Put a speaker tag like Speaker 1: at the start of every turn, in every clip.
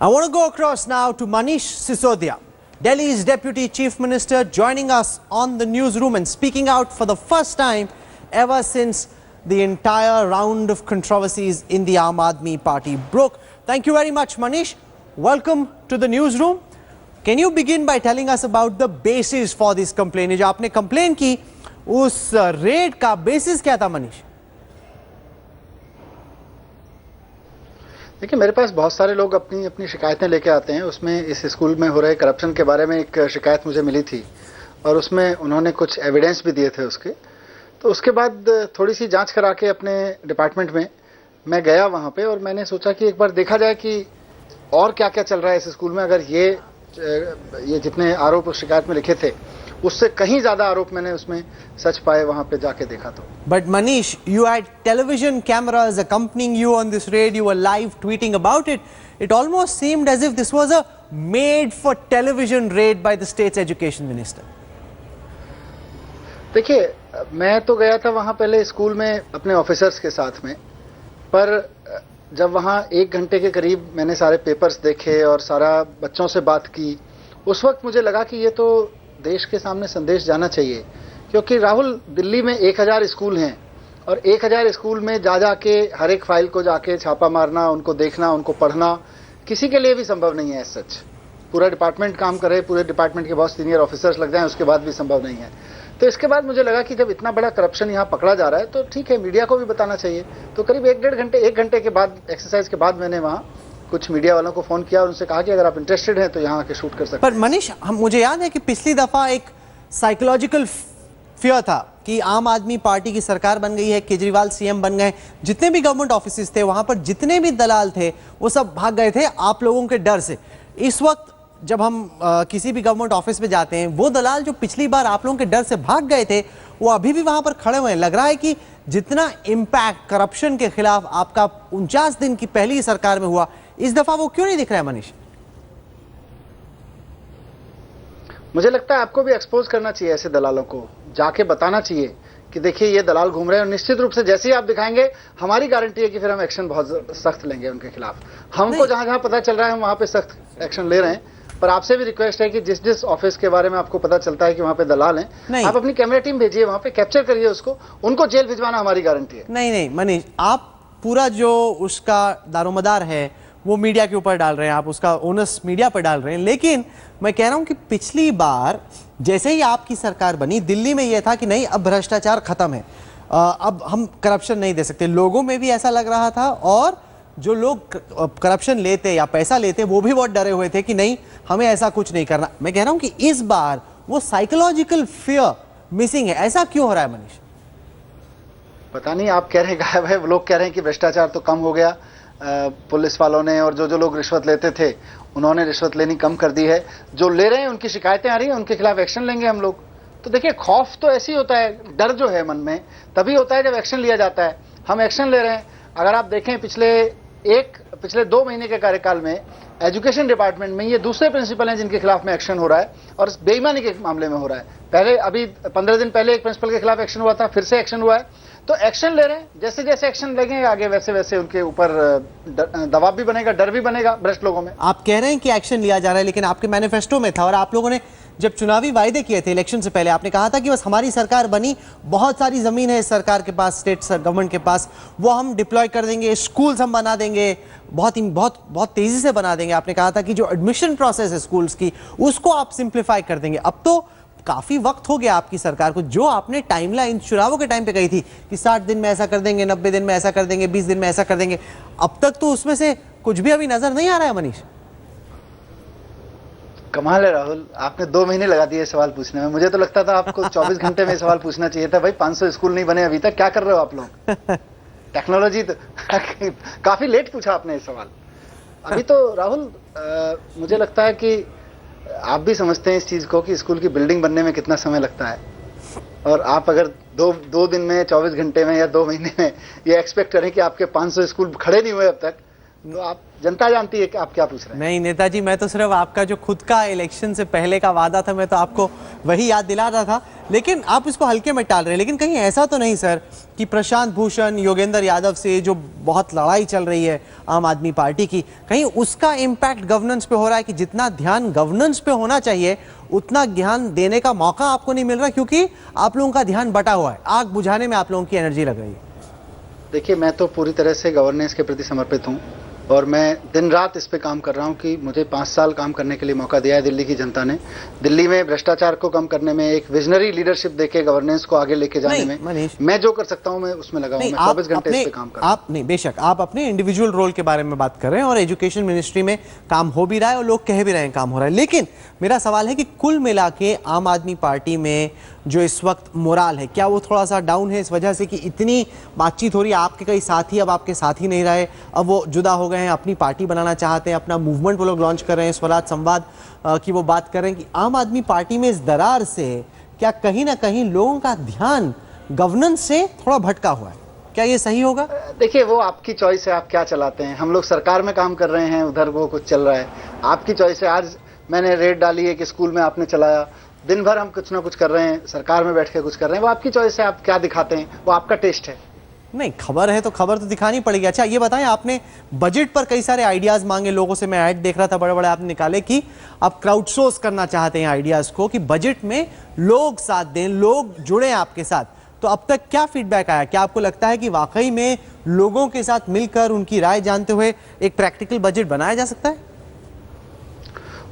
Speaker 1: I want to go across now to Manish Sisodia, Delhi's Deputy Chief Minister, joining us on the newsroom and speaking out for the first time ever since the entire round of controversies in the Aam Aadmi Party broke. Thank you very much, Manish. Welcome to the newsroom. Can you begin by telling us about the basis for this complaint? जो आपने complaint की, उस raid का basis क्या था, Manish?
Speaker 2: देखिए, मेरे पास बहुत सारे लोग अपनी अपनी शिकायतें लेके आते हैं। उसमें इस स्कूल में हो रहे करप्शन के बारे में एक शिकायत मुझे मिली थी और उसमें उन्होंने कुछ एविडेंस भी दिए थे उसके। तो उसके बाद थोड़ी सी जांच करा के अपने डिपार्टमेंट में मैं गया वहाँ पे और मैंने सोचा कि एक बार देखा जाए कि और क्या क्या चल रहा है इस स्कूल में। अगर ये जितने आरोप उस शिकायत में लिखे थे उससे कहीं ज्यादा आरोप मैंने उसमें सच पाए वहां पे जाके देखा तो।
Speaker 1: But Manish, you had television cameras accompanying you on this raid. You were live tweeting about it. It almost seemed as if this was a made-for-television raid by the state's education minister.
Speaker 2: देखिए, मैं तो गया था वहां पहले school में अपने officers के साथ में, पर जब वहां 1 घंटे के करीब मैंने सारे पेपर्स देखे और सारा बच्चों से बात की, उस वक्त मुझे लगा कि ये तो देश के सामने संदेश जाना चाहिए। क्योंकि राहुल, दिल्ली में 1000 स्कूल हैं और 1000 स्कूल में जाके हर एक फाइल को जाके छापा मारना, उनको देखना, उनको पढ़ना किसी के लिए भी संभव नहीं है। सच पूरा डिपार्टमेंट काम करे, पूरे डिपार्टमेंट के बहुत सीनियर ऑफिसर्स लग जाएं, उसके बाद भी संभव नहीं है। तो इसके बाद मुझे लगा कि जब इतना बड़ा करप्शन यहाँ पकड़ा जा रहा है तो ठीक है, मीडिया को भी बताना चाहिए। तो करीब 1 घंटे के बाद एक्सरसाइज के बाद मैंने वहाँ कुछ मीडिया वालों को फोन किया और उनसे कहा कि अगर आप इंटरेस्टेड हैं तो यहाँ आके शूट कर सकते हैं।
Speaker 1: पर मनीष, मुझे याद है कि पिछली दफा एक साइकोलॉजिकल फियर था कि आम आदमी पार्टी की सरकार बन गई है, केजरीवाल सीएम बन गए, जितने भी गवर्नमेंट ऑफिसेस थे वहां पर जितने भी दलाल थे वो सब भाग गए थे आप लोगों के डर से। इस वक्त जब हम किसी भी गवर्नमेंट ऑफिस में जाते हैं, वो दलाल जो पिछली बार आप लोगों के डर से भाग गए थे वो अभी भी वहां पर खड़े हुए हैं। लग रहा है कि जितना इम्पैक्ट करप्शन के खिलाफ आपका 49 दिन की पहली सरकार में हुआ, इस दफा वो क्यों नहीं दिख रहा है मनीष?
Speaker 2: मुझे लगता है आपको भी एक्सपोज करना चाहिए, ऐसे दलालों को जाके बताना चाहिए कि देखिए ये दलाल घूम रहे हैं। और निश्चित रूप से जैसे ही आप दिखाएंगे, हमारी गारंटी है कि फिर हम एक्शन बहुत सख्त लेंगे उनके खिलाफ। हमको जहां जहां पता चल रहा है हम वहां पे सख्त एक्शन ले रहे हैं। पर आपसे भी रिक्वेस्ट है कि जिस जिस ऑफिस के बारे में आपको पता चलता है कि वहां पे दलाल हैं, आप अपनी कैमरा टीम भेजिए, वहां पे कैप्चर करिए उसको, उनको जेल भिजवाना हमारी गारंटी है।
Speaker 1: नहीं मनीष, आप पूरा जो उसका दारोमदार है वो मीडिया के ऊपर डाल रहे हैं, आप उसका ओनस मीडिया पर डाल रहे हैं। लेकिन मैं कह रहा हूं कि पिछली बार जैसे ही आपकी सरकार बनी, दिल्ली में यह था कि नहीं, अब भ्रष्टाचार खत्म है, अब हम करप्शन नहीं दे सकते। लोगों में भी ऐसा लग रहा था और जो लोग करप्शन लेते या पैसा लेते वो भी बहुत डरे हुए थे कि नहीं, हमें ऐसा कुछ नहीं करना। मैं कह रहा हूं कि इस बार वो साइकोलॉजिकल फियर मिसिंग है। ऐसा क्यों हो रहा है मनीष?
Speaker 2: पता नहीं, आप कह रहे हैं गायब है, लोग कह रहे हैं कि भ्रष्टाचार तो कम हो गया पुलिस वालों ने, और जो लोग रिश्वत लेते थे उन्होंने रिश्वत लेनी कम कर दी है। जो ले रहे हैं उनकी शिकायतें आ रही हैं, उनके खिलाफ एक्शन लेंगे हम लोग। तो देखिए, खौफ तो ऐसे ही होता है, डर जो है मन में तभी होता है जब एक्शन लिया जाता है। हम एक्शन ले रहे हैं। अगर आप देखें पिछले 2 महीने के कार्यकाल में एजुकेशन डिपार्टमेंट में ये दूसरे प्रिंसिपल हैं जिनके खिलाफ में एक्शन हो रहा है और बेईमानी के मामले में हो रहा है। पहले अभी 15 दिन पहले एक प्रिंसिपल के खिलाफ एक्शन हुआ था, फिर से एक्शन हुआ है। तो एक्शन ले रहे हैं, जैसे जैसे एक्शन लगेंगे आगे वैसे वैसे उनके ऊपर दबाव भी बनेगा, डर भी बनेगा भ्रष्ट लोगों में।
Speaker 1: आप कह रहे हैं कि एक्शन लिया जा रहा है, लेकिन आपके मैनिफेस्टो में था और आप लोगों ने जब चुनावी वायदे किए थे इलेक्शन से पहले, आपने कहा था कि बस हमारी सरकार बनी, बहुत सारी जमीन है इस सरकार के पास, स्टेट गवर्नमेंट के पास, वो हम डिप्लॉय कर देंगे, स्कूल्स हम बना देंगे, बहुत तेजी से बना देंगे। आपने कहा था कि जो एडमिशन प्रोसेस है स्कूल्स की उसको आप सिंप्लीफाई कर देंगे। अब तो काफी वक्त हो गया आपकी सरकार को, जो आपने टाइमलाइन चुनावों के टाइम पे कही थी कि 60 दिन में ऐसा कर देंगे, 90 दिन में ऐसा कर देंगे, 20 दिन में ऐसा कर देंगे, अब तक तो उसमें से कुछ भी अभी नजर नहीं आ रहा है मनीष।
Speaker 2: कमाल है राहुल, आपने 2 महीने लगा दिए सवाल पूछने में। मुझे तो लगता था आपको 24 घंटे में सवाल पूछना चाहिए था। भाई 500 स्कूल नहीं बने अभी तक, क्या कर रहे हो आप लोग? टेक्नोलॉजी तो काफी लेट पूछा आपने ये सवाल। अभी तो राहुल मुझे लगता है कि आप भी समझते हैं इस चीज को कि स्कूल की बिल्डिंग बनने में कितना समय लगता है, और आप अगर दो दिन में, 24 घंटे में या 2 महीने में ये एक्सपेक्ट करें कि आपके 500 स्कूल खड़े नहीं हुए अब तक, तो आप जनता जानती है कि आप क्या पूछ रहे हैं।
Speaker 1: नहीं नेताजी, मैं तो सिर्फ आपका जो खुद का इलेक्शन से पहले का वादा था, मैं तो आपको वही याद दिला रहा था, लेकिन आप इसको हल्के में टाल रहे हैं। लेकिन कहीं ऐसा तो नहीं सर कि प्रशांत भूषण, योगेंद्र यादव से जो बहुत लड़ाई चल रही है आम आदमी पार्टी की, कहीं उसका इम्पैक्ट गवर्नेंस पे हो रहा है कि जितना ध्यान गवर्नेंस पे होना चाहिए उतना ध्यान देने का मौका आपको नहीं मिल रहा, क्योंकि आप लोगों का ध्यान बटा हुआ है, आग बुझाने में आप लोगों की एनर्जी लग रही है।
Speaker 2: देखिए, मैं तो पूरी तरह से गवर्नेंस के प्रति समर्पित हूं और मैं दिन रात इस पे काम कर रहा हूं कि मुझे 5 साल काम करने के लिए मौका दिया है दिल्ली की जनता ने। दिल्ली में भ्रष्टाचार को कम करने में एक विजनरी लीडरशिप देके गवर्नेंस को आगे लेके जाने में
Speaker 1: मनीष,
Speaker 2: मैं जो कर सकता हूं मैं उसमें लगा हूं। मैं 24 घंटे इस पे काम कर रहा हूं।
Speaker 1: आप नहीं, बेशक आप अपने इंडिविजुअल रोल के बारे में बात कर रहे हैं और एजुकेशन मिनिस्ट्री में काम हो भी रहा है और लोग कह भी रहे हैं काम हो रहा है, लेकिन मेरा सवाल है कि कुल मिला के आम आदमी पार्टी में जो इस वक्त मोराल है, क्या वो थोड़ा सा डाउन है इस वजह से कि इतनी बातचीत हो रही है, आपके कई साथी अब आपके साथ ही नहीं रहे, अब वो जुदा हो गए हैं, अपनी पार्टी बनाना चाहते हैं, अपना मूवमेंट वो लोग लॉन्च कर रहे हैं, स्वराज संवाद की वो बात कर रहे हैं कि आम आदमी पार्टी में इस दरार से क्या कहीं ना कहीं लोगों का ध्यान गवर्नेंस से थोड़ा भटका हुआ है, क्या ये सही होगा?
Speaker 2: देखिए, वो आपकी चॉइस है, आप क्या चलाते हैं। हम लोग सरकार में काम कर रहे हैं, उधर वो कुछ चल रहा है, आपकी चॉइस है। आज मैंने रेड डाली है कि स्कूल में आपने चलाया, दिन भर हम कुछ ना कुछ कर रहे हैं, सरकार में बैठ के कुछ कर रहे हैं, वो आपकी चॉइस है, आप क्या दिखाते हैं, वो आपका टेस्ट है।
Speaker 1: नहीं, खबर है तो खबर तो दिखानी पड़ेगी। अच्छा ये बताएं, आपने बजट पर कई सारे आइडियाज मांगे लोगों से, मैं ऐड देख रहा था बड़े बड़े आपने निकाले कि आप क्राउडसोर्स करना चाहते हैं आइडियाज को, कि बजट में लोग साथ दें, लोग जुड़े आपके साथ। तो अब तक क्या फीडबैक आया? क्या आपको लगता है कि वाकई में लोगों के साथ मिलकर उनकी राय जानते हुए एक प्रैक्टिकल बजट बनाया जा सकता है?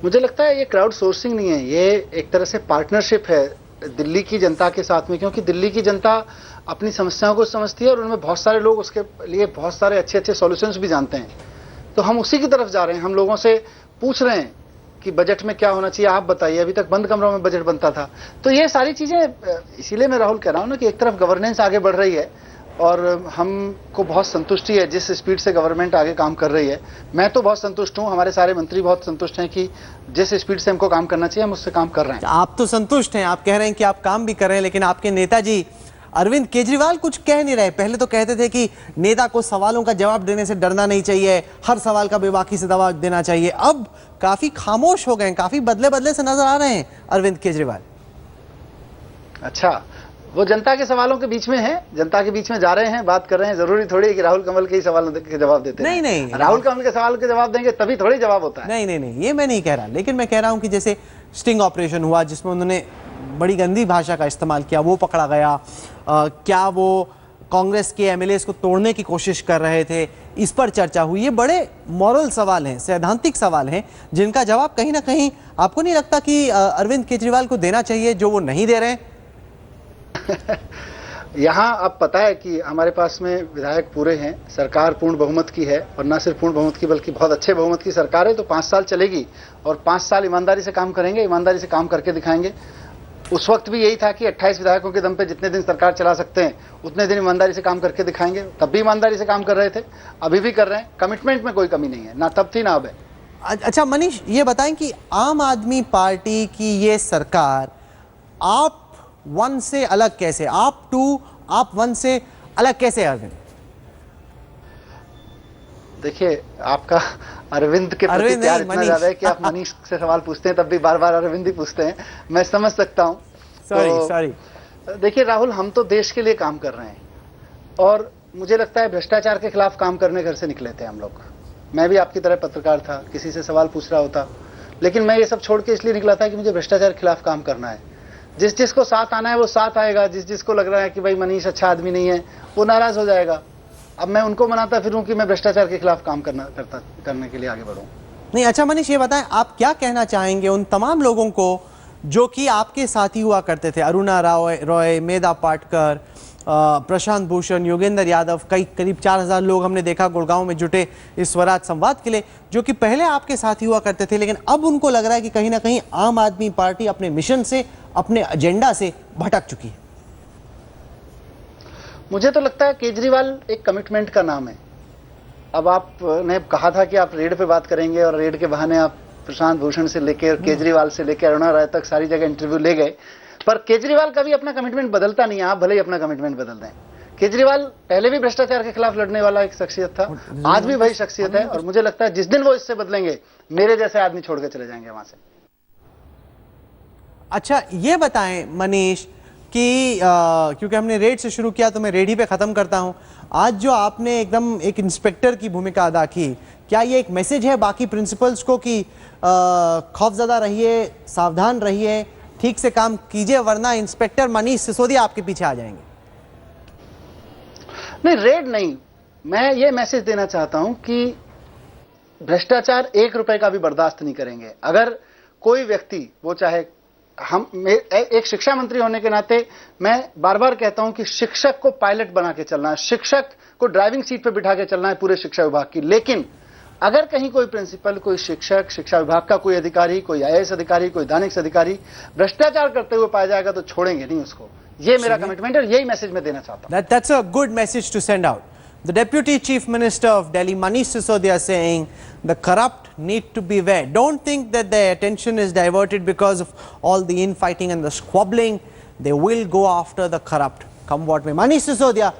Speaker 2: मुझे लगता है ये क्राउड सोर्सिंग नहीं है, ये एक तरह से पार्टनरशिप है दिल्ली की जनता के साथ में, क्योंकि दिल्ली की जनता अपनी समस्याओं को समझती है और उनमें बहुत सारे लोग उसके लिए बहुत सारे अच्छे अच्छे सॉल्यूशंस भी जानते हैं। तो हम उसी की तरफ जा रहे हैं, हम लोगों से पूछ रहे हैं कि बजट में क्या होना चाहिए, आप बताइए। अभी तक बंद कमरों में बजट बनता था, तो ये सारी चीजें, इसीलिए मैं राहुल कह रहा हूं ना कि एक तरफ गवर्नेंस आगे बढ़ रही है और हमको बहुत संतुष्टि है जिस स्पीड से गवर्नमेंट आगे काम कर रही है। मैं तो बहुत संतुष्ट हूं, हमारे सारे मंत्री बहुत संतुष्ट हैं कि जिस स्पीड से हमको काम करना चाहिए हम उससे काम कर रहे हैं।
Speaker 1: आप तो संतुष्ट हैं, आप कह रहे हैं कि आप काम भी कर रहे हैं, लेकिन आपके नेताजी अरविंद केजरीवाल कुछ कह नहीं रहे। पहले तो कहते थे कि नेता को सवालों का जवाब देने से डरना नहीं चाहिए, हर सवाल का बेबाकी से जवाब देना चाहिए। अब काफी खामोश हो गए, काफी बदले बदले से नजर आ रहे हैं अरविंद केजरीवाल।
Speaker 2: अच्छा, वो जनता के सवालों के बीच में है, जनता के बीच में जा रहे हैं, बात कर रहे हैं। जरूरी थोड़ी है कि राहुल कमल के ही सवालों के जवाब देते हैं।
Speaker 1: नहीं,
Speaker 2: राहुल कमल के सवाल के जवाब देंगे तभी थोड़ी जवाब होता है।
Speaker 1: नहीं, ये मैं नहीं कह रहा, लेकिन मैं कह रहा हूं कि जैसे स्टिंग ऑपरेशन हुआ जिसमें उन्होंने बड़ी गंदी भाषा का इस्तेमाल किया, वो पकड़ा गया। क्या वो कांग्रेस के एमएलए को तोड़ने की कोशिश कर रहे थे, इस पर चर्चा हुई। ये बड़े मॉरल सवाल हैं, सैद्धांतिक सवाल हैं, जिनका जवाब कहीं ना कहीं आपको नहीं लगता कि अरविंद केजरीवाल को देना चाहिए, जो वो नहीं दे रहे हैं?
Speaker 2: यहाँ अब पता है कि हमारे पास में विधायक पूरे हैं, सरकार पूर्ण बहुमत की है, और न सिर्फ पूर्ण बहुमत की बल्कि बहुत अच्छे बहुमत की सरकार है। तो 5 साल चलेगी और 5 साल ईमानदारी से काम करेंगे, ईमानदारी से काम करके दिखाएंगे। उस वक्त भी यही था कि 28 विधायकों के दम पे जितने दिन सरकार चला सकते हैं उतने दिन ईमानदारी से काम करके दिखाएंगे। तब भी ईमानदारी से काम कर रहे थे, अभी भी कर रहे हैं। कमिटमेंट में कोई कमी नहीं है, ना तब थी ना अब है।
Speaker 1: अच्छा मनीष, ये बताएं कि आम आदमी पार्टी की ये सरकार आप वन से अलग कैसे, आप वन से अलग कैसे अरविंद?
Speaker 2: देखिए, आपका अरविंद के प्रति प्यार इतना ज्यादा है कि आप मनीष से सवाल पूछते हैं तब भी बार बार अरविंद ही पूछते हैं, मैं समझ सकता हूं।
Speaker 1: सॉरी।
Speaker 2: देखिए राहुल, हम तो देश के लिए काम कर रहे हैं और मुझे लगता है भ्रष्टाचार के खिलाफ काम करने घर से निकले थे हम लोग। मैं भी आपकी तरह पत्रकार था, किसी से सवाल पूछ रहा होता, लेकिन मैं ये सब छोड़ के इसलिए निकला था कि मुझे भ्रष्टाचार के खिलाफ काम करना है। जिस जिसको साथ आना है वो साथ आएगा, जिस जिसको लग रहा है कि भाई मनीष अच्छा आदमी नहीं है वो नाराज हो जाएगा। अब मैं उनको मनाता फिरूं कि मैं भ्रष्टाचार के खिलाफ काम करने के लिए आगे बढ़ूं।
Speaker 1: नहीं, अच्छा मनीष, ये बताएं आप क्या कहना चाहेंगे उन तमाम लोगों को जो कि आपके साथी हुआ करते थे, अरुणा रॉय, मेधा पाटकर, प्रशांत भूषण, योगेंद्र यादव, करीब 4000 लोग हमने देखा गुड़गांव में जुटे इस स्वराज संवाद के लिए, जो कि पहले आपके साथी हुआ करते थे, लेकिन अब उनको लग रहा है कि कहीं ना कहीं आम आदमी पार्टी अपने मिशन से, अपने एजेंडा से भटक चुकी है।
Speaker 2: मुझे तो लगता है केजरीवाल एक कमिटमेंट का नाम है। अब आपने कहा था कि आप रेड पे बात करेंगे और रेड के बहाने आप प्रशांत भूषण से लेकर केजरीवाल से लेकर अरुणा राय तक सारी जगह इंटरव्यू ले गए, पर केजरीवाल कभी अपना कमिटमेंट बदलता नहीं है। आप भले ही अपना कमिटमेंट बदल दें, केजरीवाल पहले भी भ्रष्टाचार के खिलाफ लड़ने वाला एक शख्सियत था, आज भी वही शख्सियत है, और मुझे लगता है जिस दिन वो इससे बदलेंगे, मेरे जैसे आदमी छोड़ के चले जाएंगे वहां से।
Speaker 1: अच्छा, ये बताएं मनीष कि क्योंकि हमने रेड से शुरू किया तो मैं रेड ही पे ख़त्म करता हूं। आज जो आपने एकदम एक इंस्पेक्टर की भूमिका अदा की, क्या ये एक मैसेज है बाकी प्रिंसिपल्स को कि खौफज़दा रहिए, सावधान रहिए, ठीक से काम कीजिए, वरना इंस्पेक्टर मनीष सिसोदिया आपके पीछे आ जाएंगे?
Speaker 2: नहीं, रेड नहीं, मैं ये मैसेज देना चाहता हूं कि भ्रष्टाचार 1 रुपए का भी बर्दाश्त नहीं करेंगे। अगर कोई व्यक्ति, वो चाहे एक शिक्षा मंत्री होने के नाते मैं बार बार कहता हूं कि शिक्षक को पायलट बना के चलना है, शिक्षक को ड्राइविंग सीट पे बिठा के चलना है पूरे शिक्षा विभाग की। लेकिन अगर कहीं कोई प्रिंसिपल, कोई शिक्षक, शिक्षा विभाग का कोई अधिकारी, कोई आईएएस अधिकारी, कोई दानिश अधिकारी भ्रष्टाचार करते हुए पाया जाएगा तो छोड़ेंगे नहीं उसको। ये मेरा कमिटमेंट है और यही मैसेज मैं देना चाहता हूं।
Speaker 1: That's a good message to send out. The Deputy Chief Minister of Delhi, Manish Sisodia, saying the corrupt need to beware. Don't think that their attention is diverted because of all the infighting and the squabbling. They will go after the corrupt, come what may. Manish Sisodia,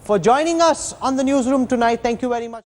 Speaker 1: for joining us on the newsroom tonight. Thank you very much.